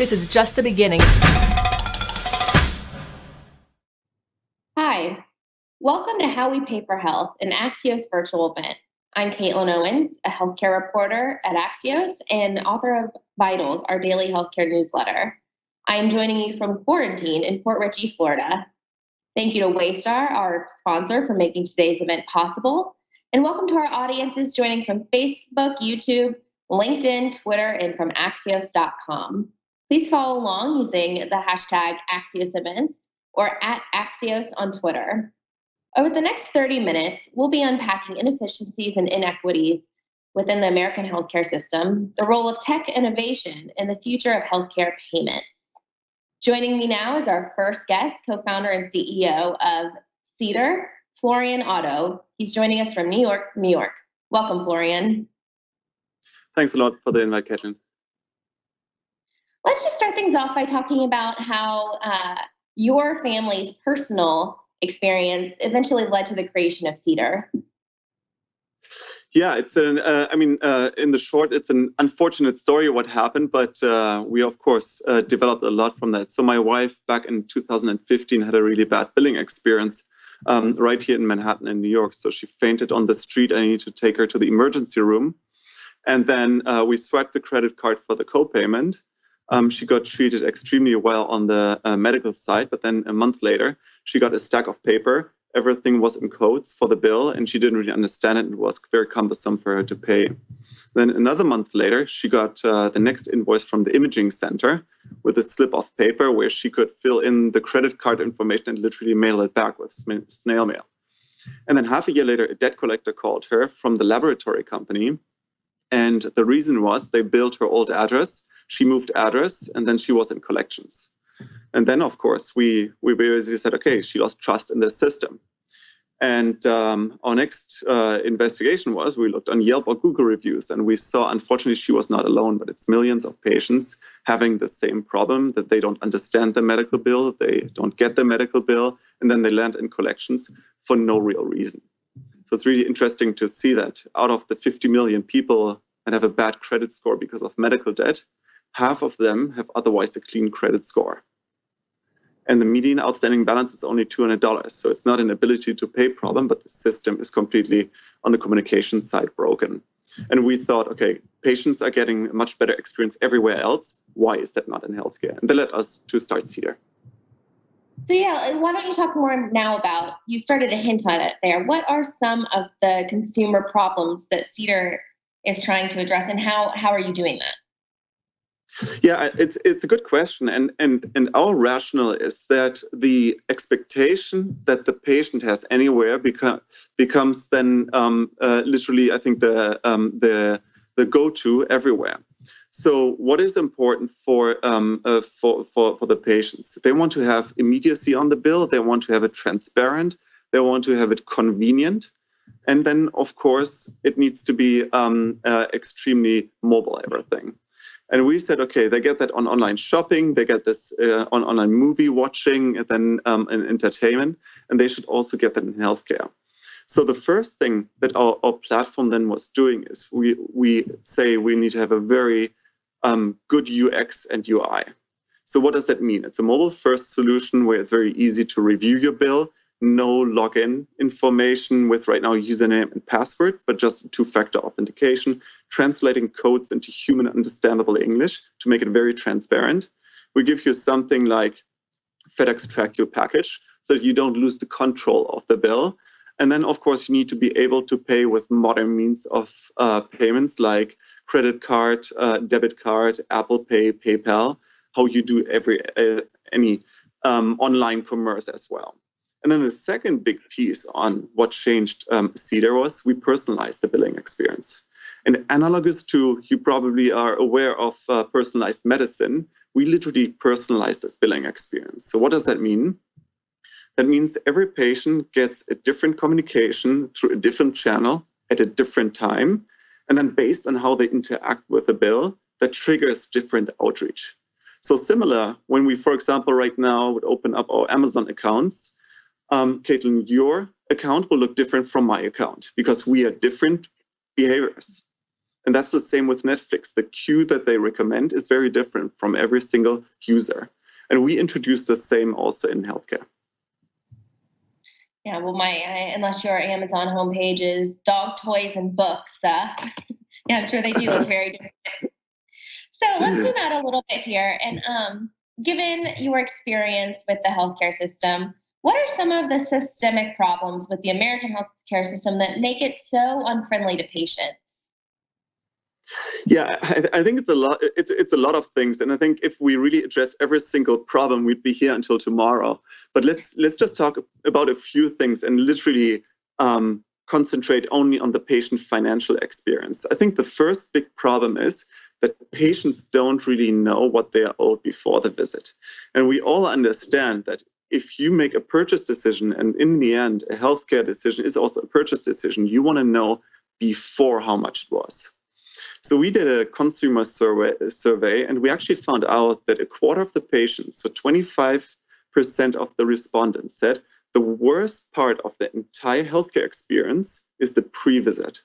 This is just the beginning. Hi, welcome to How We Pay for Health, an Axios virtual event. I'm Caitlin Owens, a healthcare reporter at Axios and author of Vitals, our daily healthcare newsletter. I am joining you from quarantine in Port Richey, Florida. Thank you to Waystar, our sponsor, for making today's event possible. And welcome to our audiences joining from Facebook, YouTube, LinkedIn, Twitter, and from Axios.com. Please follow along using the hashtag Axios Events or at Axios on Twitter. Over the next 30 minutes, we'll be unpacking inefficiencies and inequities within the American healthcare system, the role of tech innovation, and the future of healthcare payments. Joining me now is our first guest, co-founder and CEO of Cedar, Florian Otto. He's joining us from New York, New York. Welcome, Florian. Thanks a lot for the invite, Caitlin. Let's just start things off by talking about how your family's personal experience eventually led to the creation of Cedar. Yeah, it's in the short, it's an unfortunate story what happened, but we of course developed a lot from that. So my wife back in 2015 had a really bad billing experience right here in Manhattan in New York. So she fainted on the street. I needed to take her to the emergency room. And then we swiped the credit card for the co-payment. She got treated extremely well on the medical side, but then a month later, she got a stack of paper. Everything was in codes for the bill, and she didn't really understand it. It was very cumbersome for her to pay. Then another month later, she got the next invoice from the imaging center with a slip of paper where she could fill in the credit card information and literally mail it back with snail mail. And then half a year later, a debt collector called her from the laboratory company. And the reason was they billed her old address. She moved address, and then she was in collections. And then, of course, we basically said, okay, she lost trust in the system. And our next investigation was we looked on Yelp or Google reviews, and we saw, unfortunately, she was not alone, but it's millions of patients having the same problem, that they don't understand the medical bill, they don't get the medical bill, and then they land in collections for no real reason. So it's really interesting to see that out of the 50 million people that have a bad credit score because of medical debt, half of them have otherwise a clean credit score. And the median outstanding balance is only $200. So it's not an ability to pay problem, but the system is completely on the communication side broken. And we thought, okay, patients are getting a much better experience everywhere else. Why is that not in healthcare? And that led us to start Cedar. So yeah, why don't you talk more now about, you started to hint at it there. What are some of the consumer problems that Cedar is trying to address, and how are you doing that? Yeah, it's a good question, and our rationale is that the expectation that the patient has anywhere becomes then literally, I think, the go-to everywhere. So what is important for the patients? They want to have immediacy on the bill. They want to have it transparent. They want to have it convenient. And then, of course, it needs to be extremely mobile, everything. And we said, okay, they get that on online shopping, they get this on online movie watching, and then in entertainment, and they should also get that in healthcare. So the first thing that our platform then was doing is we say we need to have a very good UX and UI. So what does that mean? It's a mobile-first solution where it's very easy to review your bill, no login information with right now username and password, but just two-factor authentication, translating codes into human understandable English to make it very transparent. We give you something like FedEx track your package so that you don't lose the control of the bill. And then, of course, you need to be able to pay with modern means of payments like credit card, debit card, Apple Pay, PayPal, how you do any online commerce as well. And then the second big piece on what changed Cedar was we personalized the billing experience. And analogous to, you probably are aware of personalized medicine, we literally personalized this billing experience. So what does that mean? That means every patient gets a different communication through a different channel at a different time. And then based on how they interact with the bill, that triggers different outreach. So similar, when we, for example, right now would open up our Amazon accounts, Caitlin, your account will look different from my account because we are different behaviors. And that's the same with Netflix. The queue that they recommend is very different from every single user. And we introduced the same also in healthcare. Yeah, well, unless your Amazon homepage is dog toys and books, yeah, I'm sure they do look very different. So let's zoom out a little bit here. And given your experience with the healthcare system, what are some of the systemic problems with the American healthcare system that make it so unfriendly to patients? Yeah, I think it's a lot. It's a lot of things, and I think if we really address every single problem, we'd be here until tomorrow. But let's just talk about a few things and literally concentrate only on the patient financial experience. I think the first big problem is that patients don't really know what they are owed before the visit, and we all understand that if you make a purchase decision, and in the end, a healthcare decision is also a purchase decision, you want to know before how much it was. So we did a consumer survey, and we actually found out that a quarter of the patients, so 25% of the respondents, said the worst part of the entire healthcare experience is the pre-visit.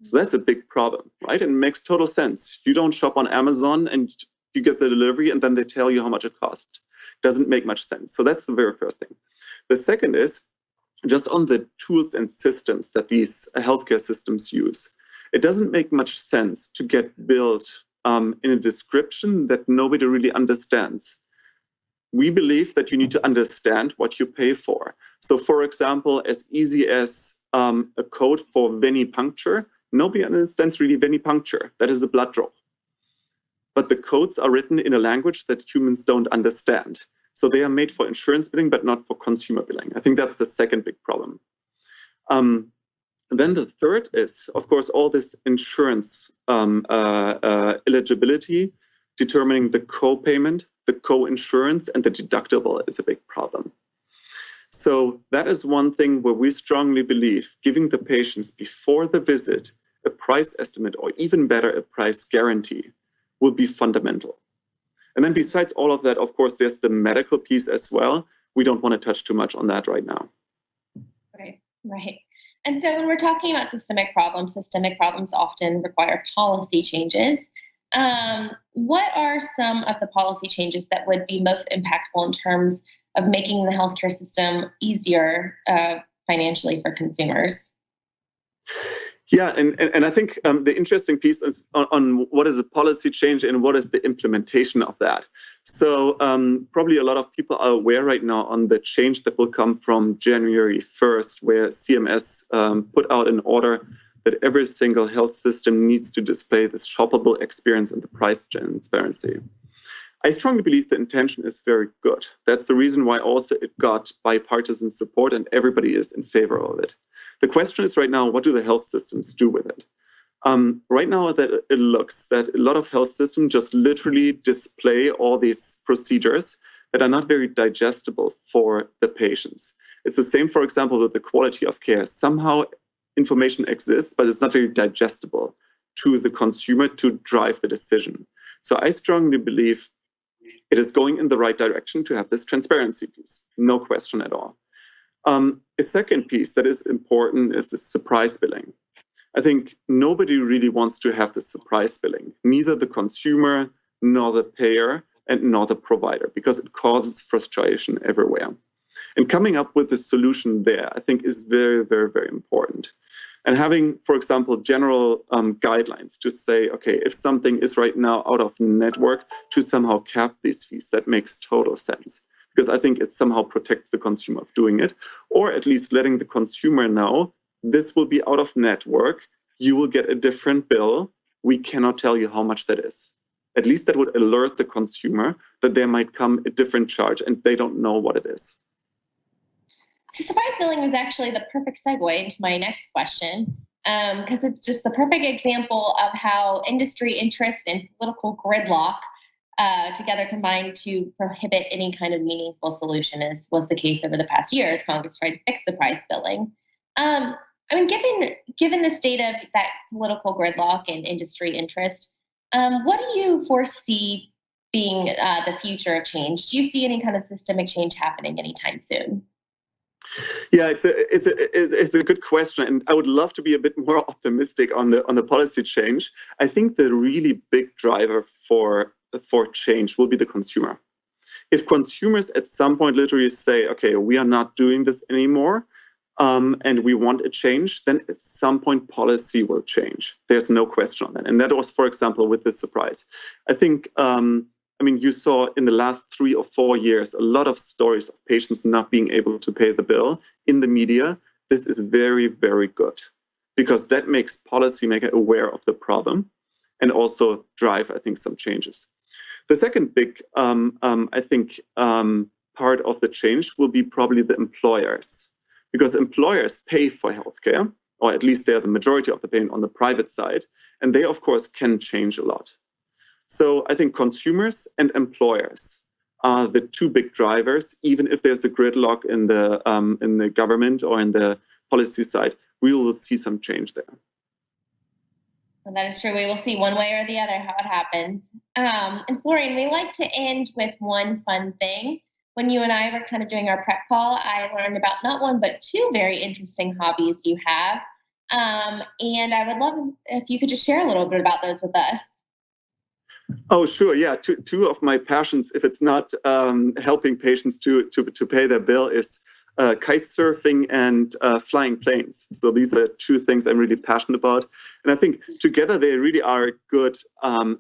So that's a big problem, right? And it makes total sense. You don't shop on Amazon and you get the delivery and then they tell you how much it cost. Doesn't make much sense. So that's the very first thing. The second is just on the tools and systems that these healthcare systems use. It doesn't make much sense to get billed in a description that nobody really understands. We believe that you need to understand what you pay for. So for example, as easy as a code for venipuncture, nobody understands really venipuncture. That is a blood draw. But the codes are written in a language that humans don't understand. So they are made for insurance billing, but not for consumer billing. I think that's the second big problem. Then the third is, of course, all this insurance eligibility, determining the co-payment, the co-insurance, and the deductible is a big problem. So that is one thing where we strongly believe giving the patients before the visit a price estimate, or even better, a price guarantee, will be fundamental. And then besides all of that, of course, there's the medical piece as well. We don't want to touch too much on that right now. Right. And so when we're talking about systemic problems often require policy changes. What are some of the policy changes that would be most impactful in terms of making the healthcare system easier financially for consumers? Yeah, and I think the interesting piece is on what is a policy change and what is the implementation of that. So probably a lot of people are aware right now on the change that will come from January 1st, where CMS put out an order that every single health system needs to display this shoppable experience and the price transparency. I strongly believe the intention is very good. That's the reason why also it got bipartisan support and everybody is in favor of it. The question is right now, what do the health systems do with it? Right now, that it looks that a lot of health systems just literally display all these procedures that are not very digestible for the patients. It's the same, for example, with the quality of care. Somehow information exists, but it's not very digestible to the consumer to drive the decision. So I strongly believe it is going in the right direction to have this transparency piece, no question at all. A second piece that is important is the surprise billing. I think nobody really wants to have the surprise billing, neither the consumer, nor the payer, and nor the provider, because it causes frustration everywhere. And coming up with a solution there, I think, is very, very, very important. And having, for example, general guidelines to say, okay, if something is right now out of network, to somehow cap these fees, that makes total sense. Because I think it somehow protects the consumer of doing it, or at least letting the consumer know this will be out of network, you will get a different bill, we cannot tell you how much that is. At least that would alert the consumer that there might come a different charge and they don't know what it is. So surprise billing was actually the perfect segue into my next question, because it's just the perfect example of how industry interest and political gridlock together combined to prohibit any kind of meaningful solution, as was the case over the past year as Congress tried to fix surprise billing. Given the state of that political gridlock and industry interest, what do you foresee being the future of change? Do you see any kind of systemic change happening anytime soon? Yeah, it's a good question, and I would love to be a bit more optimistic on the policy change. I think the really big driver for change will be the consumer. If consumers at some point literally say, okay, we are not doing this anymore, and we want a change, then at some point policy will change. There's no question on that. And that was, for example, with this surprise. I think, you saw in the last 3 or 4 years, a lot of stories of patients not being able to pay the bill in the media. This is very, very good, because that makes policymakers aware of the problem and also drive, I think, some changes. The second big, part of the change will be probably the employers, because employers pay for healthcare, or at least they're the majority of the payment on the private side, and they, of course, can change a lot. So I think consumers and employers are the two big drivers. Even if there's a gridlock in the government or in the policy side, we will see some change there. Well, that is true. We will see one way or the other how it happens. And Florian, we like to end with one fun thing. When you and I were kind of doing our prep call, I learned about not one, but 2 very interesting hobbies you have. And I would love if you could just share a little bit about those with us. Oh, sure. Yeah. Two of my passions, if it's not helping patients to pay their bill, is kite surfing and flying planes. So these are 2 things I'm really passionate about. And I think together they really are good.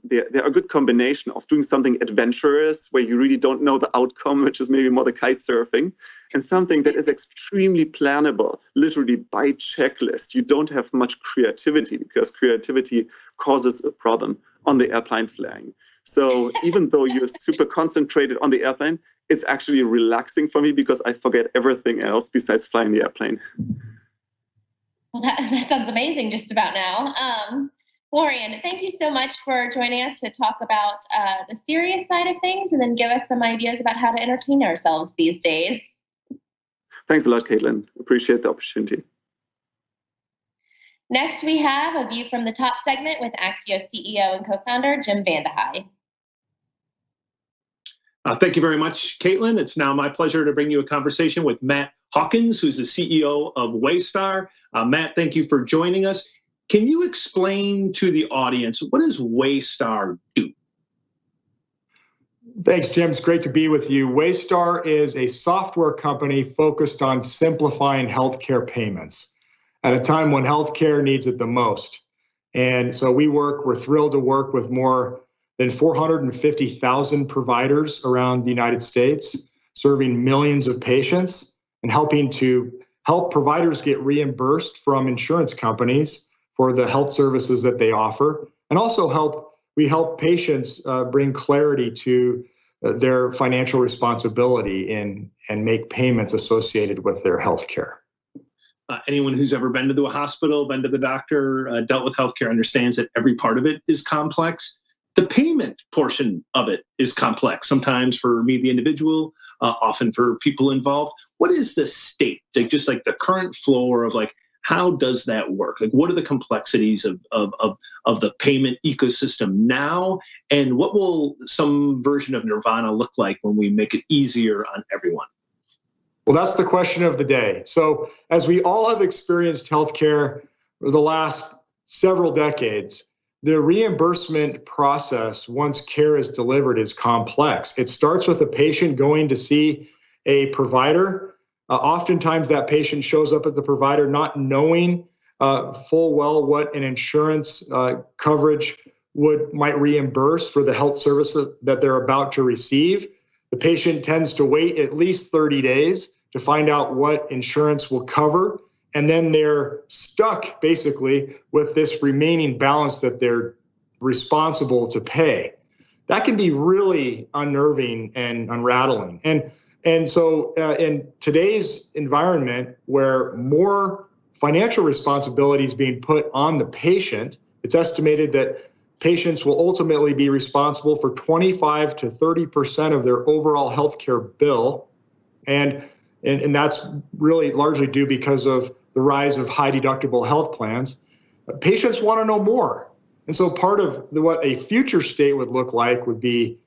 They're a good combination of doing something adventurous where you really don't know the outcome, which is maybe more the kite surfing, and something that is extremely plannable, literally by checklist. You don't have much creativity, because creativity causes a problem on the airplane flying. So even though you're super concentrated on the airplane, it's actually relaxing for me because I forget everything else besides flying the airplane. Well, that sounds amazing just about now. Florian, thank you so much for joining us to talk about the serious side of things and then give us some ideas about how to entertain ourselves these days. Thanks a lot, Caitlin. Appreciate the opportunity. Next, we have a view from the top segment with Axios CEO and co-founder Jim Vandehei. Thank you very much, Caitlin. It's now my pleasure to bring you a conversation with Matt Hawkins, who's the CEO of Waystar. Matt, thank you for joining us. Can you explain to the audience, what does Waystar do? Thanks, Jim. It's great to be with you. Waystar is a software company focused on simplifying healthcare payments at a time when healthcare needs it the most. And so we're thrilled to work with more than 450,000 providers around the United States, serving millions of patients and helping to help providers get reimbursed from insurance companies for the health services that they offer. And also we help patients bring clarity to their financial responsibility and make payments associated with their health care. Anyone who's ever been to a hospital, been to the doctor, dealt with healthcare understands that every part of it is complex. The payment portion of it is complex, sometimes for me, the individual, often for people involved. What is the state, just like the current floor of how does that work? Like, what are the complexities of the payment ecosystem now? And what will some version of Nirvana look like when we make it easier on everyone? Well, that's the question of the day. So as we all have experienced healthcare for the last several decades, the reimbursement process, once care is delivered, is complex. It starts with a patient going to see a provider. Oftentimes that patient shows up at the provider not knowing full well what an insurance coverage might reimburse for the health services that they're about to receive. The patient tends to wait at least 30 days to find out what insurance will cover. And then they're stuck basically with this remaining balance that they're responsible to pay. That can be really unnerving and unraveling. And so in today's environment where more financial responsibility is being put on the patient, it's estimated that patients will ultimately be responsible for 25 to 30% of their overall healthcare bill. And that's really largely due because of the rise of high deductible health plans. Patients want to know more. And so part of what a future state would look like would be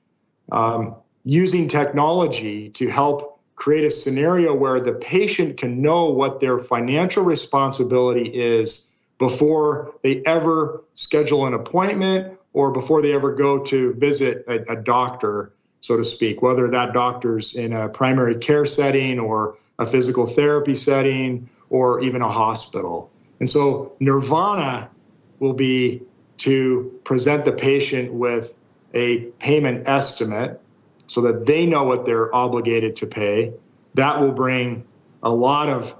using technology to help create a scenario where the patient can know what their financial responsibility is before they ever schedule an appointment or before they ever go to visit a doctor, so to speak, whether that doctor's in a primary care setting or a physical therapy setting or even a hospital. And so nirvana will be to present the patient with a payment estimate so that they know what they're obligated to pay. That will bring a lot of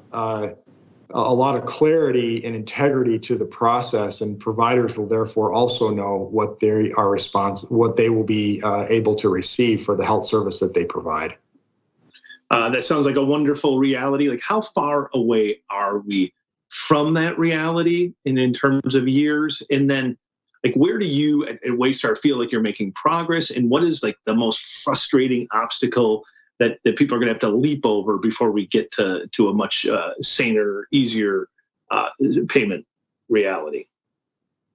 clarity and integrity to the process, and providers will therefore also know what what they will be able to receive for the health service that they provide. That sounds like a wonderful reality. Like, how far away are we from that reality in terms of years? And then, like, where do you at Waystar feel like you're making progress? And what is like the most frustrating obstacle that people are going to have to leap over before we get to a much saner, easier payment reality?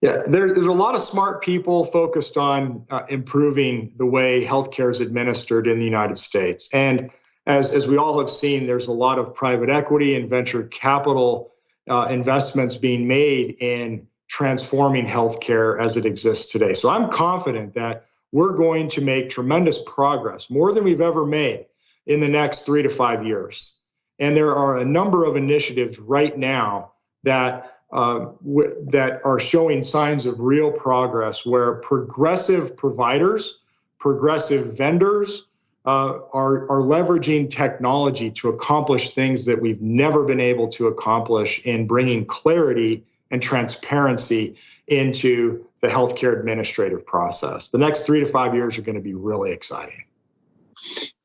Yeah, there's a lot of smart people focused on improving the way healthcare is administered in the United States. And as we all have seen, there's a lot of private equity and venture capital investments being made in transforming healthcare as it exists today. So I'm confident that we're going to make tremendous progress, more than we've ever made, in the next 3 to 5 years. And there are a number of initiatives right now that are showing signs of real progress, where progressive providers, progressive vendors are leveraging technology to accomplish things that we've never been able to accomplish in bringing clarity and transparency into the healthcare administrative process. The next 3 to 5 years are going to be really exciting.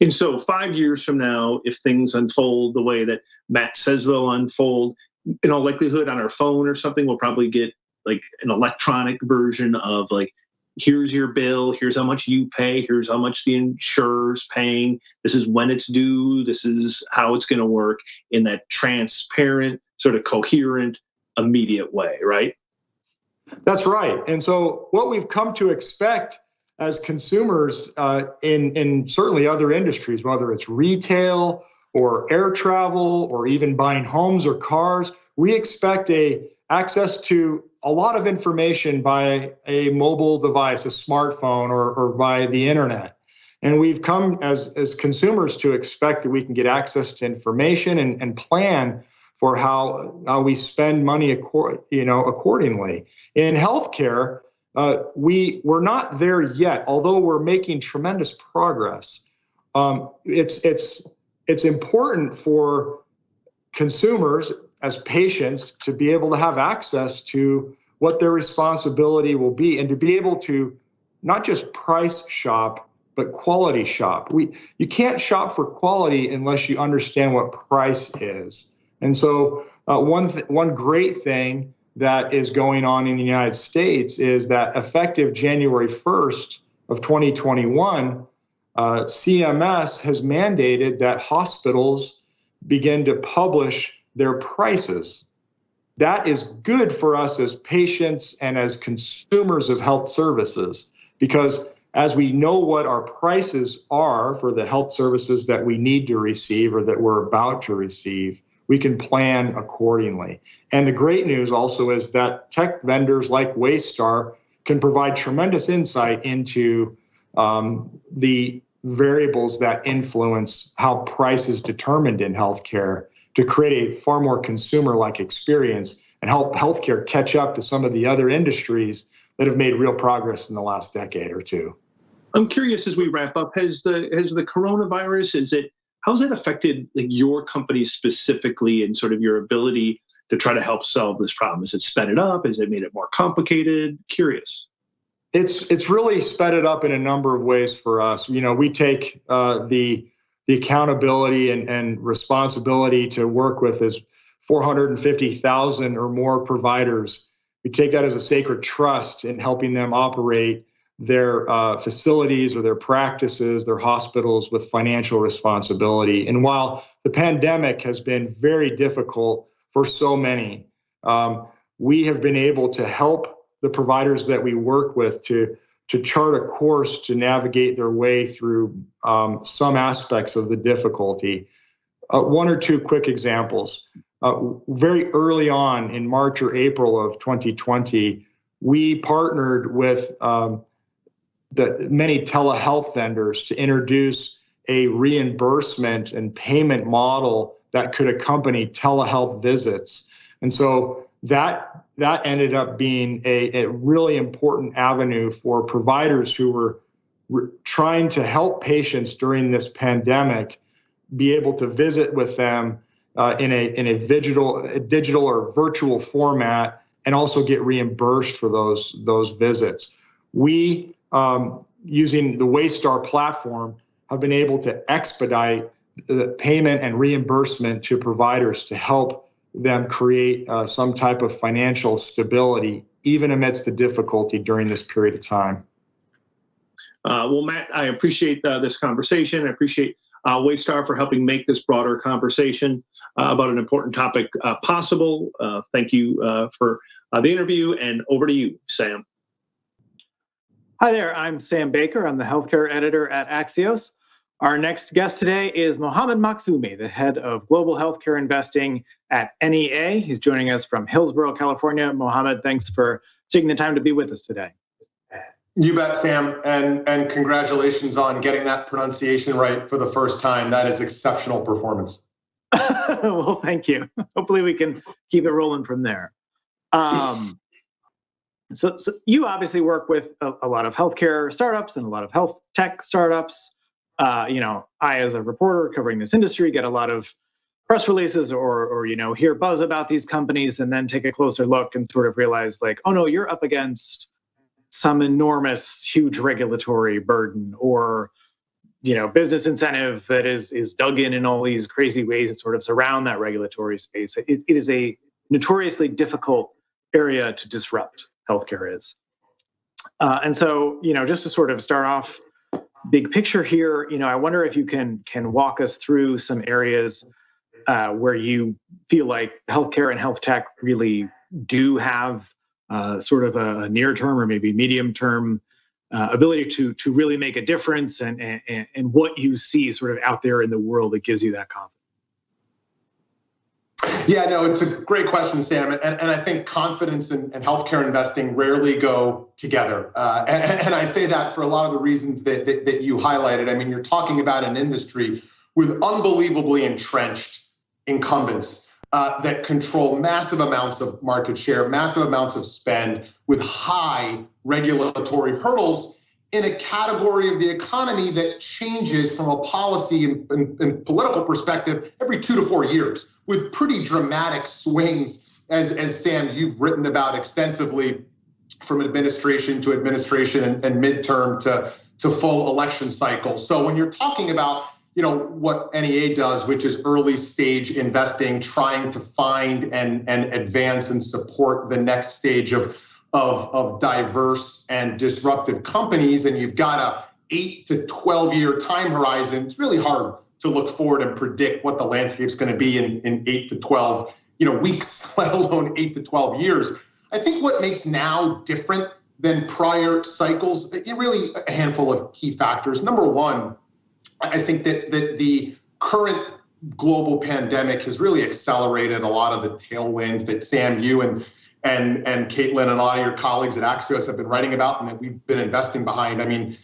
And so 5 years from now, if things unfold the way that Matt says they'll unfold, in all likelihood on our phone or something, we'll probably get like an electronic version of like, here's your bill, here's how much you pay, here's how much the insurer's paying, this is when it's due, this is how it's going to work, in that transparent, sort of coherent, immediate way, right? That's right. And so what we've come to expect as consumers in certainly other industries, whether it's retail or air travel or even buying homes or cars, we expect access to a lot of information by a mobile device, a smartphone, or by the internet. And we've come as consumers to expect that we can get access to information and plan for how we spend money accordingly. In healthcare, we're not there yet, although we're making tremendous progress. It's important for consumers as patients to be able to have access to what their responsibility will be, and to be able to not just price shop, but quality shop. You can't shop for quality unless you understand what price is. And so one great thing that is going on in the United States is that effective January 1st of 2021, CMS has mandated that hospitals begin to publish their prices. That is good for us as patients and as consumers of health services, because as we know what our prices are for the health services that we need to receive or that we're about to receive, we can plan accordingly. And the great news also is that tech vendors like Waystar can provide tremendous insight into the variables that influence how price is determined in healthcare, to create a far more consumer-like experience and help healthcare catch up to some of the other industries that have made real progress in the last decade or two. I'm curious, as we wrap up, has the coronavirus, how's it affected like your company specifically and sort of your ability to try to help solve this problem? Has it sped it up? Has it made it more complicated? Curious. It's really sped it up in a number of ways for us. We take the accountability and responsibility to work with as 450,000 or more providers. We take that as a sacred trust in helping them operate their facilities or their practices, their hospitals, with financial responsibility. And while the pandemic has been very difficult for so many, we have been able to help the providers that we work with to chart a course to navigate their way through some aspects of the difficulty. One or two quick examples. Very early on in March or April of 2020, we partnered with the many telehealth vendors to introduce a reimbursement and payment model that could accompany telehealth visits. And so that ended up being a really important avenue for providers who were trying to help patients during this pandemic be able to visit with them in a digital or virtual format, and also get reimbursed for those visits. We, using the Waystar platform, have been able to expedite the payment and reimbursement to providers to help them create some type of financial stability, even amidst the difficulty during this period of time. Well, Matt, I appreciate this conversation. I appreciate Waystar for helping make this broader conversation about an important topic possible. Thank you for the interview, and over to you, Sam. Hi there, I'm Sam Baker. I'm the healthcare editor at Axios. Our next guest today is Mohammad Maksumi, the head of global healthcare investing at NEA. He's joining us from Hillsborough, California. Mohammad, thanks for taking the time to be with us today. You bet, Sam, and congratulations on getting that pronunciation right for the first time. That is exceptional performance. Well, thank you. Hopefully we can keep it rolling from there. So you obviously work with a lot of healthcare startups and a lot of health tech startups. I, as a reporter covering this industry, get a lot of press releases or hear buzz about these companies, and then take a closer look and sort of realize, like, oh no, you're up against some enormous, huge regulatory burden, or business incentive that is dug in all these crazy ways that sort of surround that regulatory space. It is a notoriously difficult area to disrupt. Healthcare is, and so just to sort of start off, big picture here, I wonder if you can walk us through some areas where you feel like healthcare and health tech really do have sort of a near-term or maybe medium-term ability to really make a difference, and what you see sort of out there in the world that gives you that confidence. Yeah, no, it's a great question, Sam. And I think confidence and healthcare investing rarely go together. And I say that for a lot of the reasons that you highlighted. I mean, you're talking about an industry with unbelievably entrenched incumbents that control massive amounts of market share, massive amounts of spend, with high regulatory hurdles in a category of the economy that changes from a policy and political perspective every 2 to 4 years, with pretty dramatic swings, as Sam, you've written about extensively, from administration to administration and midterm to full election cycle. So when you're talking about what NEA does, which is early stage investing, trying to find and advance and support the next stage of diverse and disruptive companies, and you've got a 8 to 12 year time horizon, it's really hard to look forward and predict what the landscape's going to be in 8 to 12 weeks, let alone 8 to 12 years. I think what makes now different than prior cycles, really a handful of key factors. Number one, I think that the current global pandemic has really accelerated a lot of the tailwinds that Sam, you and Caitlin and a lot of your colleagues at Axios have been writing about and that we've been investing behind. I mean,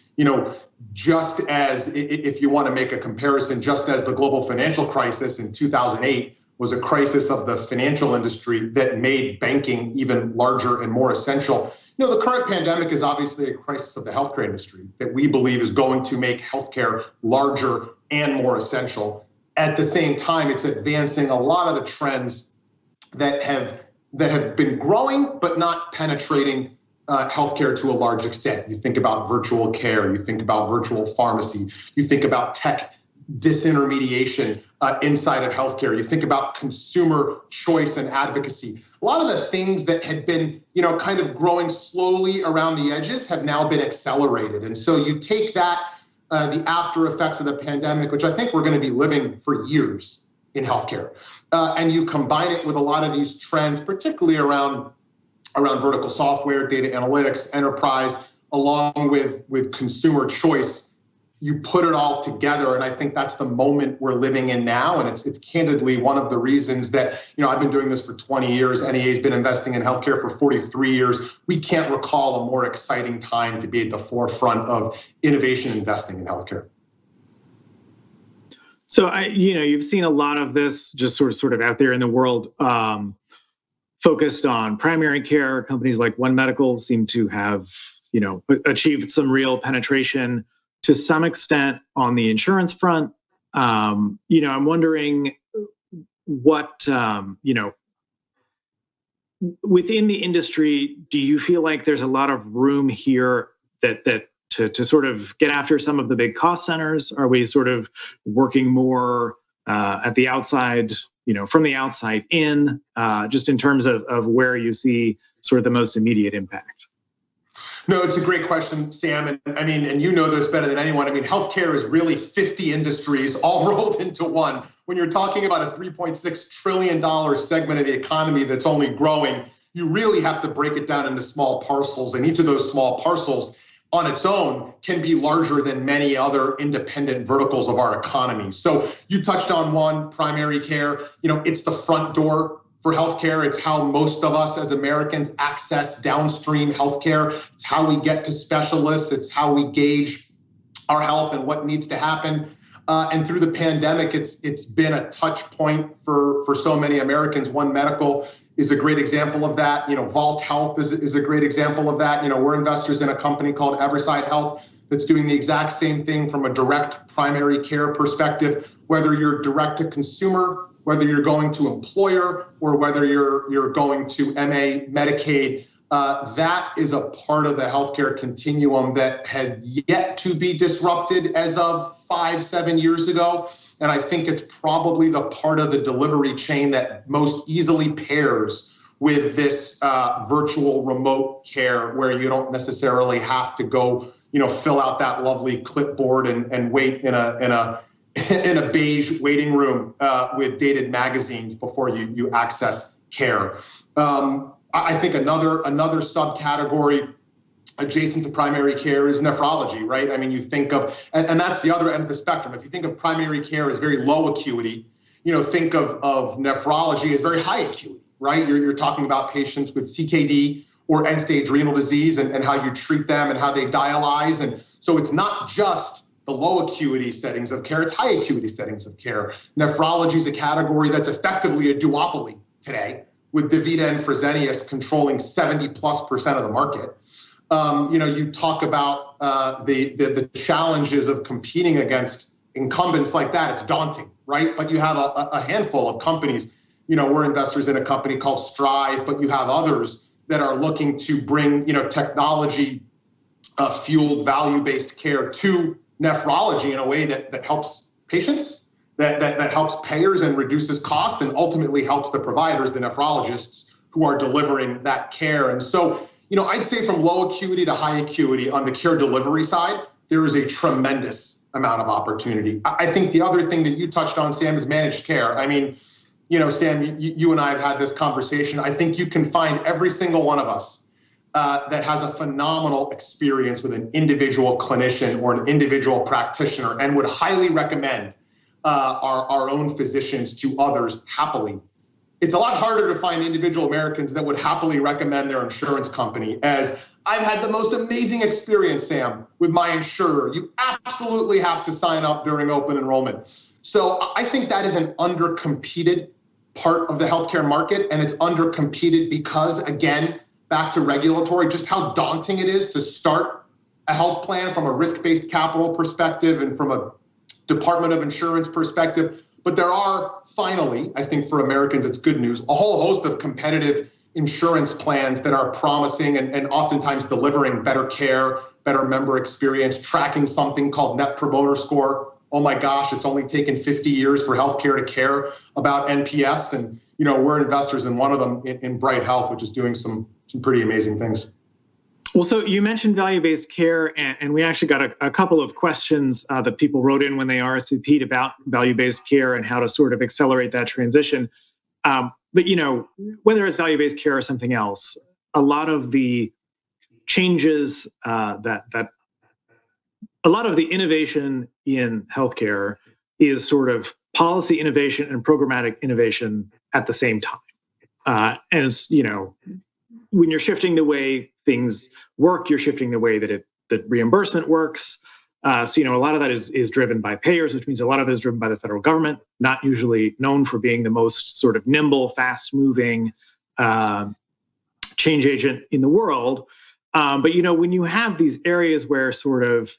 just as, if you want to make a comparison, just as the global financial crisis in 2008 was a crisis of the financial industry that made banking even larger and more essential, the current pandemic is obviously a crisis of the healthcare industry that we believe is going to make healthcare larger and more essential. At the same time, it's advancing a lot of the trends that have been growing but not penetrating healthcare to a large extent. You think about virtual care, you think about virtual pharmacy, you think about tech disintermediation inside of healthcare, you think about consumer choice and advocacy. A lot of the things that had been, kind of growing slowly around the edges have now been accelerated. And so you take that, the after effects of the pandemic, which I think we're going to be living for years in healthcare, and you combine it with a lot of these trends, particularly around vertical software, data analytics, enterprise, along with consumer choice. you put it all together, and I think that's the moment we're living in now. And it's candidly one of the reasons that, I've been doing this for 20 years. NEA's been investing in healthcare for 43 years. We can't recall a more exciting time to be at the forefront of innovation investing in healthcare. So you've seen a lot of this just sort of out there in the world, focused on primary care. Companies like One Medical seem to have, achieved some real penetration to some extent on the insurance front. I'm wondering what, within the industry, do you feel like there's a lot of room here to sort of get after some of the big cost centers? Are we sort of working more at the outside, from the outside in, just in terms of where you see sort of the most immediate impact? No, it's a great question, Sam. And you know this better than anyone. Healthcare is really 50 industries all rolled into one. When you're talking about a $3.6 trillion segment of the economy that's only growing, you really have to break it down into small parcels. And each of those small parcels on its own can be larger than many other independent verticals of our economy. So you touched on one, primary care. It's the front door for healthcare. It's how most of us as Americans access downstream healthcare. It's how we get to specialists. It's how we gauge our health and what needs to happen. And through the pandemic, it's been a touch point for so many Americans. One Medical is a great example of that. Vault Health is a great example of that. We're investors in a company called Everside Health that's doing the exact same thing from a direct primary care perspective, whether you're direct to consumer, whether you're going to employer, or whether you're going to MA Medicaid. That is a part of the healthcare continuum that had yet to be disrupted as of 5-7 years ago. And I think it's probably the part of the delivery chain that most easily pairs with this virtual remote care, where you don't necessarily have to go, fill out that lovely clipboard and wait in a beige waiting room with dated magazines before you access care. I think another subcategory adjacent to primary care is nephrology, right? You think of, and that's the other end of the spectrum. If you think of primary care as very low acuity, think of nephrology as very high acuity, right? You're talking about patients with CKD or end-stage renal disease and how you treat them and how they dialyze. And so it's not just the low acuity settings of care, it's high acuity settings of care. Nephrology is a category that's effectively a duopoly today, with DaVita and Fresenius controlling 70+% of the market. You talk about the challenges of competing against incumbents like that. It's daunting, right? But you have a handful of companies. We're investors in a company called Strive, but you have others that are looking to bring, technology fueled value-based care to nephrology in a way that helps patients, that helps payers and reduces cost, and ultimately helps the providers, the nephrologists who are delivering that care. And so, I'd say from low acuity to high acuity on the care delivery side, there is a tremendous amount of opportunity. I think the other thing that you touched on, Sam, is managed care. Sam, you and I have had this conversation. I think you can find every single one of us that has a phenomenal experience with an individual clinician or an individual practitioner, and would highly recommend our own physicians to others happily. It's a lot harder to find individual Americans that would happily recommend their insurance company as, I've had the most amazing experience, Sam, with my insurer. You absolutely have to sign up during open enrollment. So I think that is an undercompeted part of the healthcare market, and it's undercompeted because, again, back to regulatory, just how daunting it is to start a health plan from a risk-based capital perspective and from a Department of Insurance perspective. But there are finally, I think for Americans, it's good news, a whole host of competitive insurance plans that are promising and oftentimes delivering better care, better member experience, tracking something called Net Promoter Score. Oh my gosh, it's only taken 50 years for healthcare to care about NPS. And, we're investors in one of them in Bright Health, which is doing some pretty amazing things. Well, so you mentioned value-based care, and we actually got a couple of questions that people wrote in when they RSVP'd about value-based care and how to sort of accelerate that transition. But, whether it's value-based care or something else, a lot of the changes that a lot of the innovation in healthcare is sort of policy innovation and programmatic innovation at the same time. And it's, when you're shifting the way things work, you're shifting the way that reimbursement works. So, a lot of that is driven by payers, which means a lot of it is driven by the federal government, not usually known for being the most sort of nimble, fast-moving change agent in the world. But, when you have these areas where sort of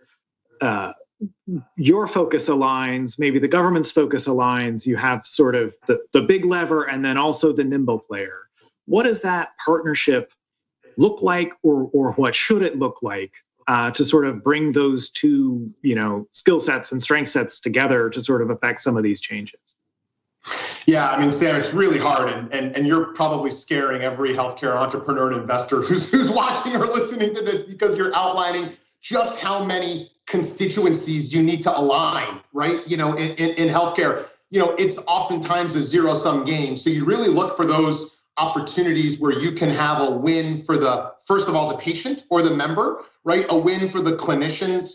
your focus aligns, maybe the government's focus aligns, you have sort of the big lever and then also the nimble player. What does that partnership look like, or what should it look like to sort of bring those two, skill sets and strength sets together to sort of affect some of these changes? Yeah, I mean, Sam, it's really hard, and you're probably scaring every healthcare entrepreneur and investor who's watching or listening to this, because you're outlining just how many constituencies you need to align, right? In healthcare, it's oftentimes a zero-sum game. So you really look for those opportunities where you can have a win for first of all, the patient or the member, right? A win for the clinician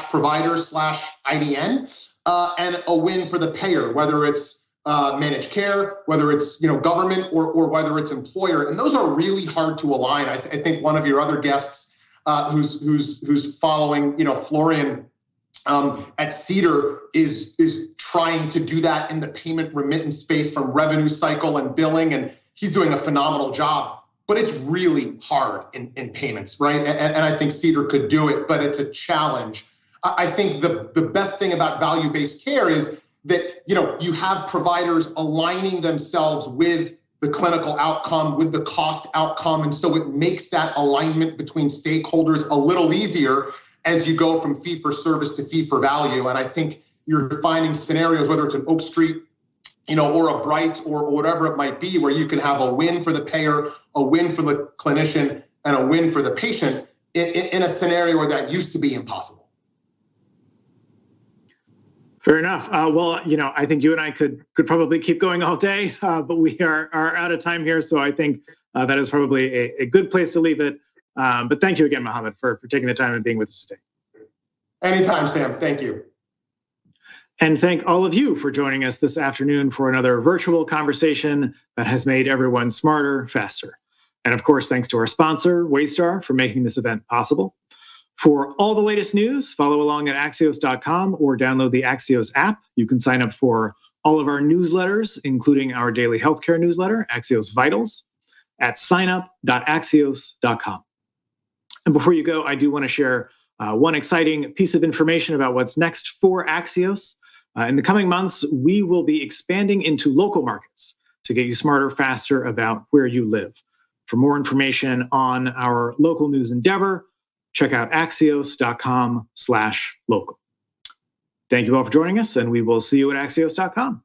/ provider / IDN, and a win for the payer, whether it's managed care, whether it's government or whether it's employer. And those are really hard to align. I think one of your other guests who's following Florian at Cedar is trying to do that in the payment remittance space from revenue cycle and billing, and he's doing a phenomenal job. But it's really hard in payments, right? And I think Cedar could do it, but it's a challenge. I think the best thing about value-based care is that you have providers aligning themselves with the clinical outcome, with the cost outcome, and so it makes that alignment between stakeholders a little easier as you go from fee for service to fee for value. And I think you're finding scenarios, whether it's an Oak Street, or a Bright or whatever it might be, where you can have a win for the payer, a win for the clinician, and a win for the patient in a scenario where that used to be impossible. Fair enough. Well, I think you and I could probably keep going all day, but we are out of time here. So I think that is probably a good place to leave it. But thank you again, Mohamad, for taking the time and being with us today. Anytime, Sam. Thank you. And thank all of you for joining us this afternoon for another virtual conversation that has made everyone smarter, faster. And of course, thanks to our sponsor, Waystar, for making this event possible. For all the latest news, follow along at Axios.com or download the Axios app. You can sign up for all of our newsletters, including our daily healthcare newsletter, Axios Vitals, at signup.axios.com. And before you go, I do want to share one exciting piece of information about what's next for Axios. In the coming months, we will be expanding into local markets to get you smarter, faster about where you live. For more information on our local news endeavor, check out axios.com/local. Thank you all for joining us, and we will see you at axios.com.